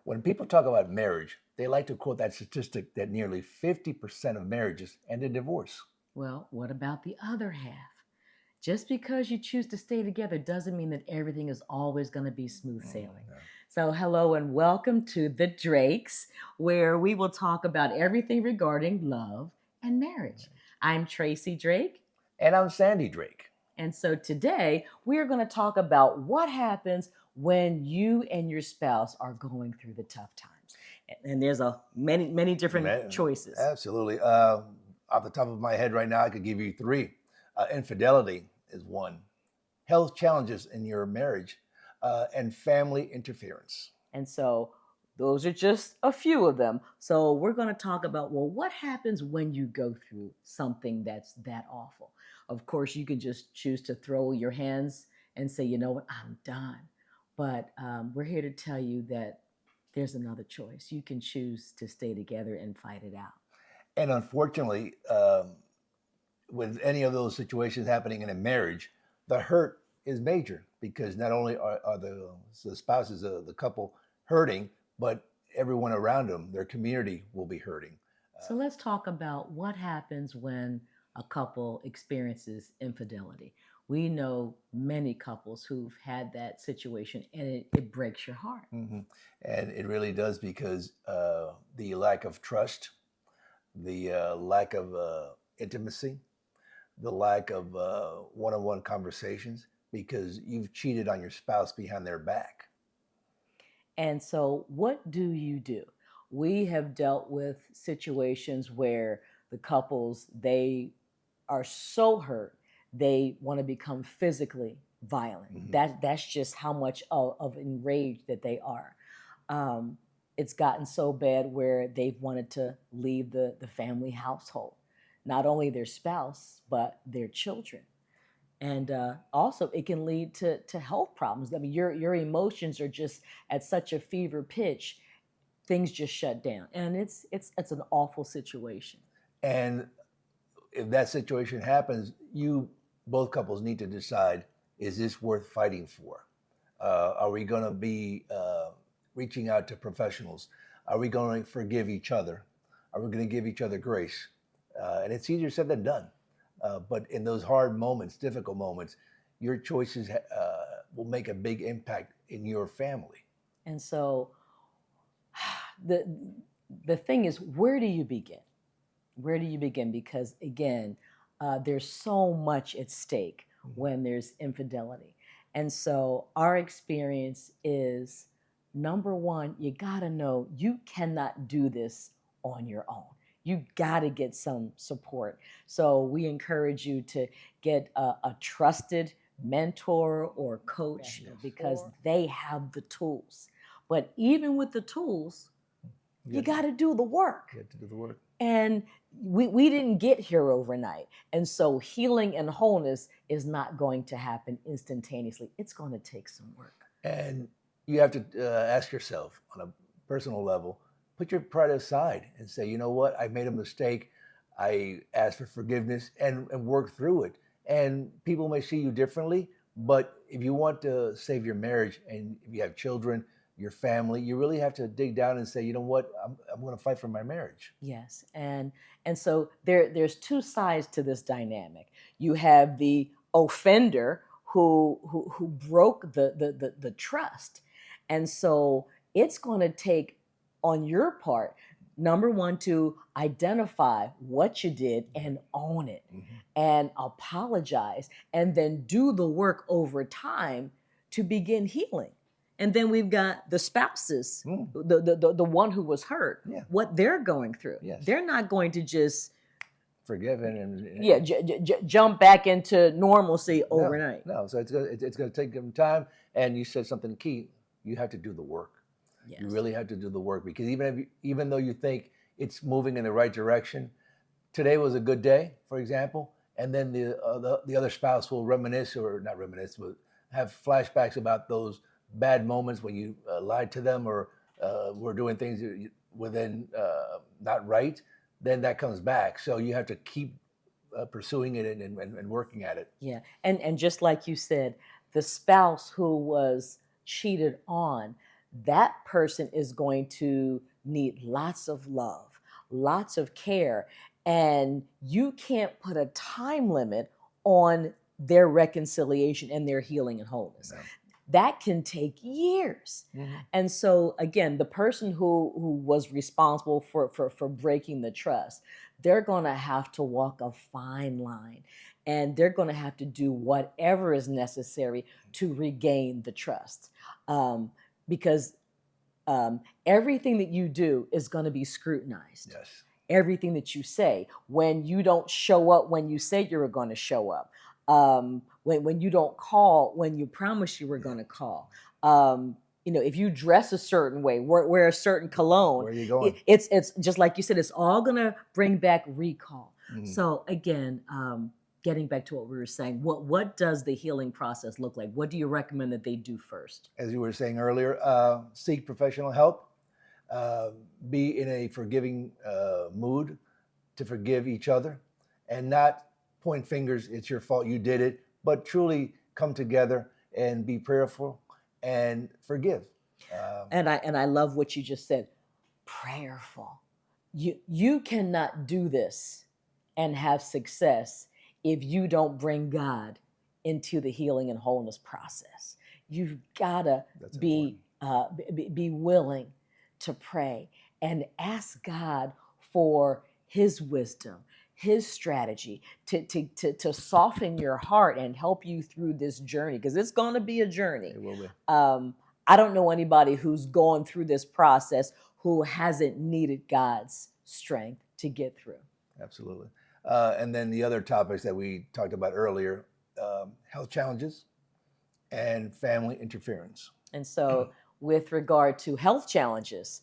When people talk about marriage, they like to quote that statistic that nearly 50% of marriages end in divorce. Well, what about the other half? Just because you choose to stay together doesn't mean that everything is always going to be smooth sailing. Yeah. So, hello and welcome to The Drakes, where we will talk about everything regarding love and marriage. I'm Tracy Drake, And I'm Sandy Drake. and so today we are going to talk about what happens when you and your spouse are going through the tough times. And there's a many different choices. Absolutely. Off the top of my head right now, I could give you three. Infidelity is one. Health challenges in your marriage, and family interference. And so those are just a few of them. So we're going to talk about, well, what happens when you go through something that's that awful? Of course, you can just choose to throw your hands and say, you know what, I'm done. But we're here to tell you that there's another choice. You can choose to stay together and fight it out. And unfortunately, with any of those situations happening in a marriage, the hurt is major because not only are the spouses, the couple, hurting, but everyone around them, their community will be hurting. So let's talk about what happens when a couple experiences infidelity. We know many couples who've had that situation and it breaks your heart. Mm-hmm. And it really does because the lack of trust, the lack of intimacy, the lack of one-on-one conversations, because you've cheated on your spouse behind their back. And so, what do you do? We have dealt with situations where the couples they are so hurt they want to become physically violent. Mhm. That's just how much of enraged that they are. Um, it's gotten so bad where they've wanted to leave the family household, not only their spouse but their children. And also it can lead to health problems. I mean, your emotions are just at such a fever pitch, things just shut down, and it's an awful situation. And if that situation happens, you both couples need to decide: is this worth fighting for? Are we going to be reaching out to professionals? Are we going to forgive each other? Are we going to give each other grace? And it's easier said than done. But in those hard moments, difficult moments, your choices will make a big impact in your family. And so the the thing is, where do you begin? Where do you begin? Because again, there's so much at stake when there's infidelity. And so our experience is, number one, you got to know you cannot do this on your own. You got to get some support. So we encourage you to get a trusted mentor or coach because they have the tools. But even with the tools, you got to do the work. You have to do the work. And we didn't get here overnight. And so healing and wholeness is not going to happen instantaneously. It's going to take some work. And you have to ask yourself on a personal level, put your pride aside and say, you know what, I made a mistake. I asked for forgiveness and work through it. And people may see you differently, but if you want to save your marriage and if you have children, your family, you really have to dig down and say, you know what, I'm going to fight for my marriage. Yes, and so there's two sides to this dynamic. You have the offender who broke the trust, and so it's going to take on your part, number one, to identify what you did and own it, and apologize, and then do the work over time to begin healing. And then we've got the spouses, the one who was hurt, what they're going through. Yes. They're not going to just forgiven and jump back into normalcy overnight. No, so it's going to take them time. And you said something key: you have to do the work. Yes. You really have to do the work because even though you think it's moving in the right direction, today was a good day, for example, and then the other spouse will reminisce, or not reminisce, but have flashbacks about those bad moments when you lied to them or were doing things within not right. Then that comes back. So you have to keep pursuing it and working at it. Yeah, and just like you said, the spouse who was cheated on, that person is going to need lots of love, lots of care, and you can't put a time limit on their reconciliation and their healing and wholeness. No. That can take years. And so again, the person who was responsible for breaking the trust, they're going to have to walk a fine line, and they're going to have to do whatever is necessary to regain the trust, because everything that you do is going to be scrutinized. Yes. Everything that you say, when you don't show up when you said you were going to show up, when you don't call when you promised you were going to call, if you dress a certain way, wear a certain cologne, Where are you going? It's just like you said, it's all going to bring back recall. So again, getting back to what we were saying, what does the healing process look like? What do you recommend that they do first? As you were saying earlier, seek professional help. Be in a forgiving mood to forgive each other, and not point fingers, it's your fault, you did it, but truly come together and be prayerful and forgive. And I love what you just said, prayerful. You cannot do this and have success if you don't bring God into the healing and wholeness process. You've got to be willing to pray and ask God for his wisdom, his strategy to soften your heart and help you through this journey, because it's going to be a journey. It will be. I don't know anybody who's gone through this process who hasn't needed God's strength to get through. Absolutely. And then the other topics that we talked about earlier, health challenges and family interference. And so with regard to health challenges,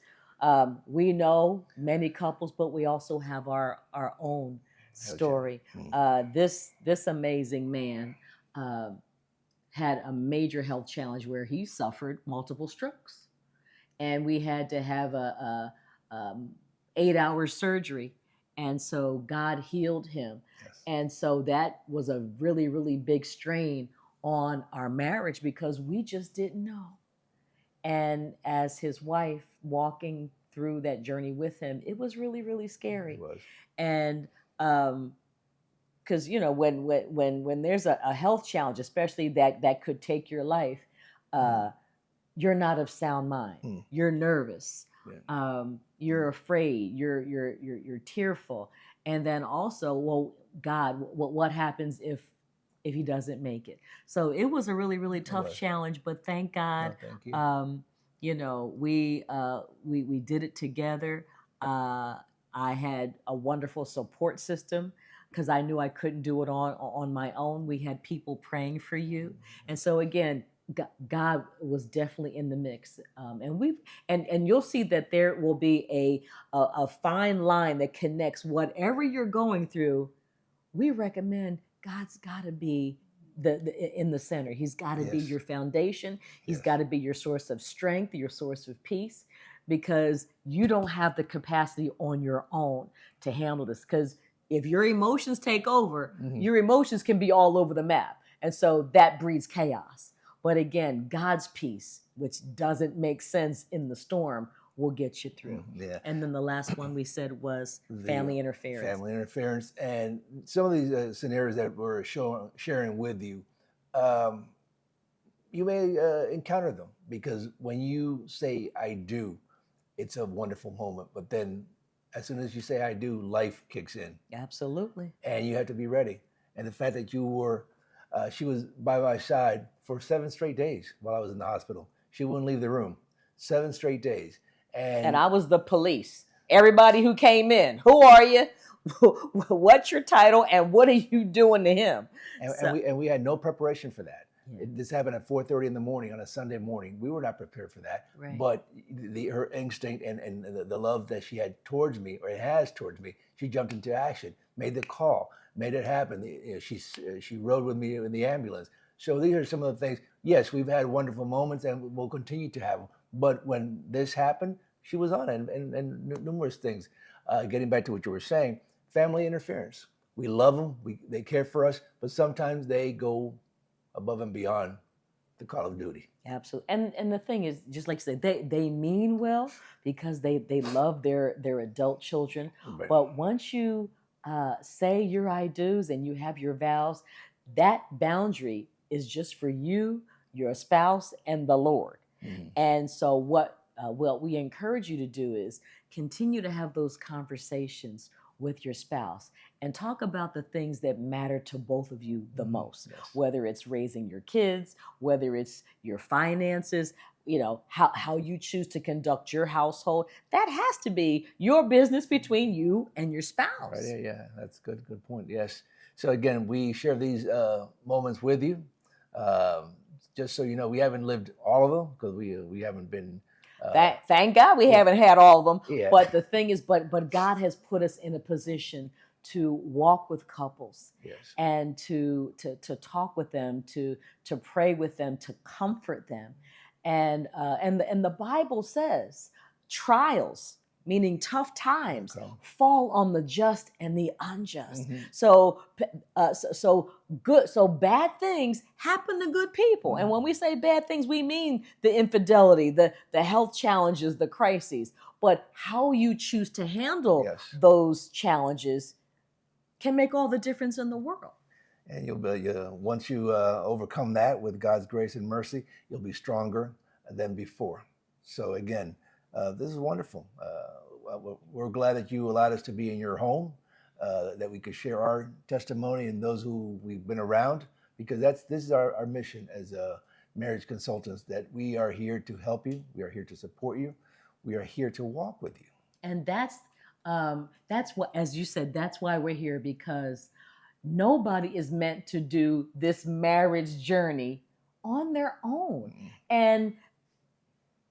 we know many couples, but we also have our own story. This amazing man had a major health challenge where he suffered multiple strokes, and we had to have a 8-hour surgery, and so God healed him. Yes. And so that was a really, really big strain on our marriage because we just didn't know. And as his wife, walking through that journey with him, it was really, really scary. It was. And because when there's a health challenge, especially that could take your life, you're not of sound mind. You're nervous. Yeah. You're afraid. You're tearful. And then also, well, God, what happens if he doesn't make it? So it was a really, really tough challenge. But thank God, thank you. we did it together. I had a wonderful support system because I knew I couldn't do it on my own. We had people praying for you, and so again, God was definitely in the mix. And you'll see that there will be a fine line that connects whatever you're going through. We recommend God's got to be in the center. He's got to be your foundation. He's got to be your source of strength, your source of peace, because you don't have the capacity on your own to handle this. Because if your emotions take over, your emotions can be all over the map. And so that breeds chaos. But again, God's peace, which doesn't make sense in the storm, will get you through. Yeah. And then the last one we said was family interference. Family interference. And some of these scenarios that we're sharing with you, you may encounter them, because when you say, I do, it's a wonderful moment. But then as soon as you say, I do, life kicks in. Absolutely. And you have to be ready. And the fact that you were, she was by my side for 7 straight days while I was in the hospital. She wouldn't leave the room. 7 straight days. And I was the police. Everybody who came in, who are you? What's your title? And what are you doing to him? And we had no preparation for that. This happened at 4:30 in the morning on a Sunday morning. We were not prepared for that. Right. But her instinct and the love that she had towards me, or has towards me, she jumped into action, made the call, made it happen. She rode with me in the ambulance. So these are some of the things. Yes, we've had wonderful moments, and we'll continue to have them. But when this happened, she was on it, and numerous things. Getting back to what you were saying, family interference. We love them. They care for us, but sometimes they go above and beyond the call of duty. Absolutely. And the thing is, just like you said, they mean well because they love their adult children. Right. But once you say your I do's and you have your vows, that boundary is just for you, your spouse, and the Lord. Mhm. And so what we encourage you to do is continue to have those conversations with your spouse and talk about the things that matter to both of you the most, Yes. whether it's raising your kids, whether it's your finances, how you choose to conduct your household. That has to be your business between you and your spouse. Right. Yeah. That's good. Good point. Yes. So again, we share these moments with you. Just so you know, we haven't lived all of them because we haven't been. Thank God we yeah. haven't had all of them. Yeah. But the thing is, but God has put us in a position to walk with couples. Yes. And to talk with them, to pray with them, to comfort them. And the Bible says trials, meaning tough times, Okay. fall on the just and the unjust. Mhm. So bad things happen to good people. And when we say bad things, we mean the infidelity, the health challenges, the crises. But how you choose to handle Yes. those challenges can make all the difference in the world. And you'll be once you overcome that with God's grace and mercy, you'll be stronger than before. So again, this is wonderful. We're glad that you allowed us to be in your home, that we could share our testimony and those who we've been around, because this is our mission as marriage consultants, that we are here to help you. We are here to support you. We are here to walk with you. And that's what, as you said, that's why we're here, because nobody is meant to do this marriage journey on their own. And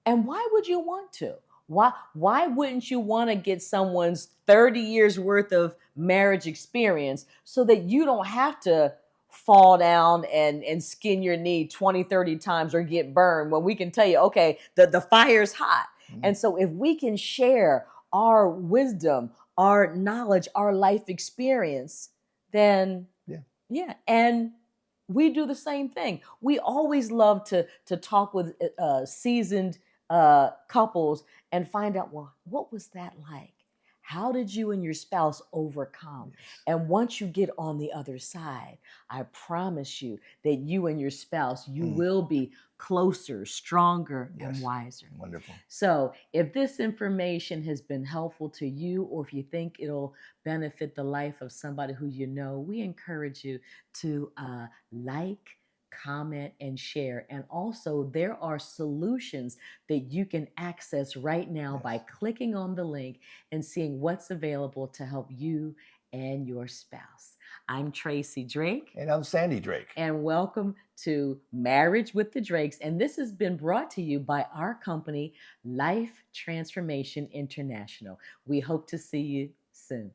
why would you want to? Why wouldn't you want to get someone's 30 years worth of marriage experience so that you don't have to fall down and skin your knee 20, 30 times or get burned, when we can tell you, okay, the fire's hot. And so if we can share our wisdom, our knowledge, our life experience, then yeah. And we do the same thing. We always love to talk with seasoned couples and find out, well, what was that like? How did you and your spouse overcome? Yes. And once you get on the other side, I promise you that you and your spouse, you will be closer, stronger, and wiser. Wonderful. So if this information has been helpful to you, or if you think it'll benefit the life of somebody who you know, we encourage you to like, comment, and share. And also, there are solutions that you can access right now by clicking on the link and seeing what's available to help you and your spouse. I'm Tracy Drake. And I'm Sandy Drake. And welcome to Marriage with the Drakes. And this has been brought to you by our company, Life Transformation International. We hope to see you soon.